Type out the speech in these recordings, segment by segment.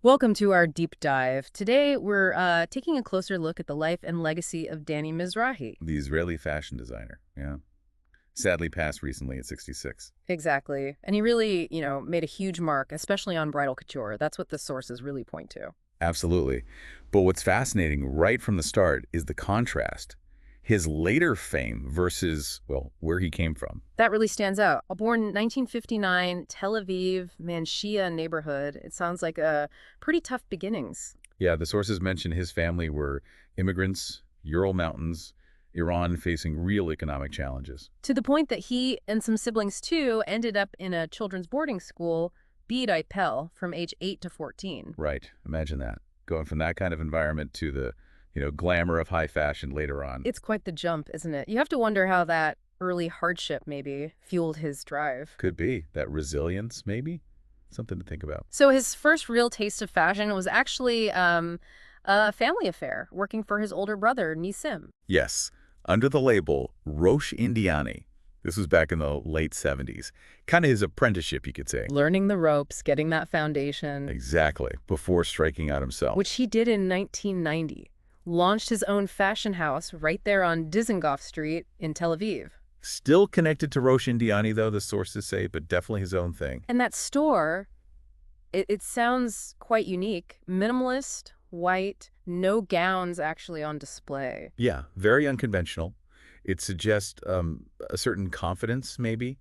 Welcome to our deep dive. Today, we're taking a closer look at the life and legacy of Danny Mizrahi. The Israeli fashion designer, yeah. Sadly passed recently at 66. Exactly. And he really, made a huge mark, especially on bridal couture. That's what the sources really point to. Absolutely. But what's fascinating right from the start is the contrast. His later fame versus, well, where he came from. That really stands out. Born in 1959, Tel Aviv, Manshia neighborhood. It sounds like pretty tough beginnings. Yeah, the sources mention his family were immigrants, Ural Mountains, Iran facing real economic challenges. To the point that he and some siblings, too, ended up in a children's boarding school, bridal, from age 8 to 14. Right, imagine that. Going from that kind of environment to the glamour of high fashion later on. It's quite the jump, isn't it? You have to wonder how that early hardship maybe fueled his drive. Could be. That resilience, maybe? Something to think about. So his first real taste of fashion was actually a family affair, working for his older brother, Nissim. Yes, under the label Roche Indiani. This was back in the late 70s. Kind of his apprenticeship, you could say. Learning the ropes, getting that foundation. Exactly, before striking out himself. Which he did in 1990. Launched his own fashion house right there on Dizengoff Street in Tel Aviv. Still connected to Roche Indiani, though, the sources say, but definitely his own thing. And that store, it sounds quite unique. Minimalist, white, no gowns actually on display. Yeah, very unconventional. It suggests a certain confidence, maybe,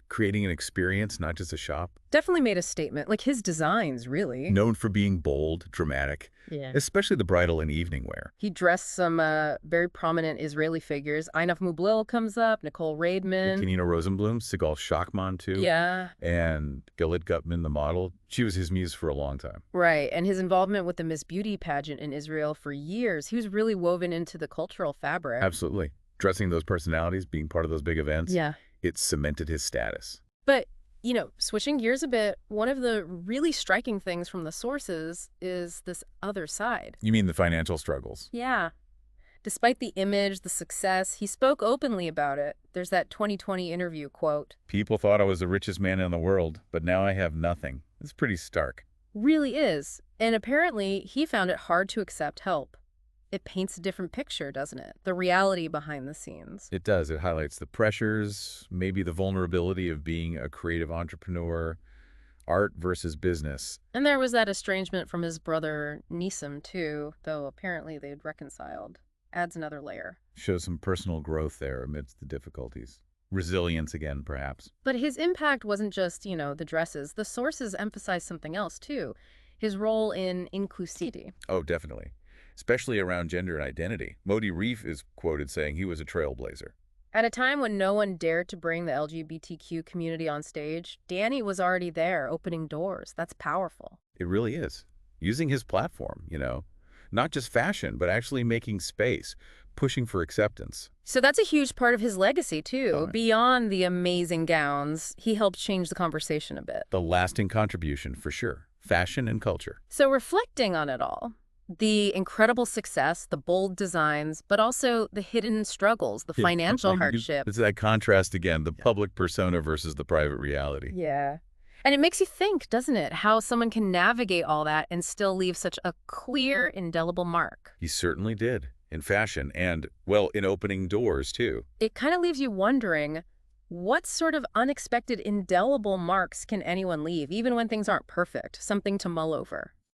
creating an experience, not just a shop. Definitely made a statement, like his designs, really. Known for being bold, dramatic, Yeah. especially the bridal and evening wear. He dressed some very prominent Israeli figures. Einaf Mublil comes up, Nicole Raidman. Kenina Rosenblum, Sigal Shachman, too. Yeah. And Galit Gutman, the model. She was his muse for a long time. Right, and his involvement with the Miss Beauty pageant in Israel for years, he was really woven into the cultural fabric. Absolutely. Dressing those personalities, being part of those big events, Yeah. it cemented his status. But, switching gears a bit, one of the really striking things from the sources is this other side. You mean the financial struggles? Yeah. Despite the image, the success, he spoke openly about it. There's that 2020 interview quote. People thought I was the richest man in the world, but now I have nothing. It's pretty stark. Really is. And apparently, he found it hard to accept help. It paints a different picture, doesn't it? The reality behind the scenes. It does. It highlights the pressures, maybe the vulnerability of being a creative entrepreneur, art versus business. And there was that estrangement from his brother Nissim, too, though apparently they'd reconciled. Adds another layer. Shows some personal growth there amidst the difficulties. Resilience again, perhaps. But his impact wasn't just, the dresses. The sources emphasize something else, too. His role in inclusivity. Oh, definitely. Especially around gender and identity. Modi Reef is quoted saying he was a trailblazer. At a time when no one dared to bring the LGBTQ community on stage, Danny was already there, opening doors. That's powerful. It really is. Using his platform, not just fashion, but actually making space, pushing for acceptance. So that's a huge part of his legacy, too. Oh, yeah. Beyond the amazing gowns, he helped change the conversation a bit. The lasting contribution, for sure. Fashion and culture. So reflecting on it all, the incredible success, the bold designs, but also the hidden struggles, the financial hardship. It's that contrast again, the public persona versus the private reality. Yeah. And it makes you think, doesn't it, how someone can navigate all that and still leave such a clear, indelible mark. He certainly did, in fashion and, well, in opening doors, too. It kind of leaves you wondering, what sort of unexpected, indelible marks can anyone leave, even when things aren't perfect? Something to mull over.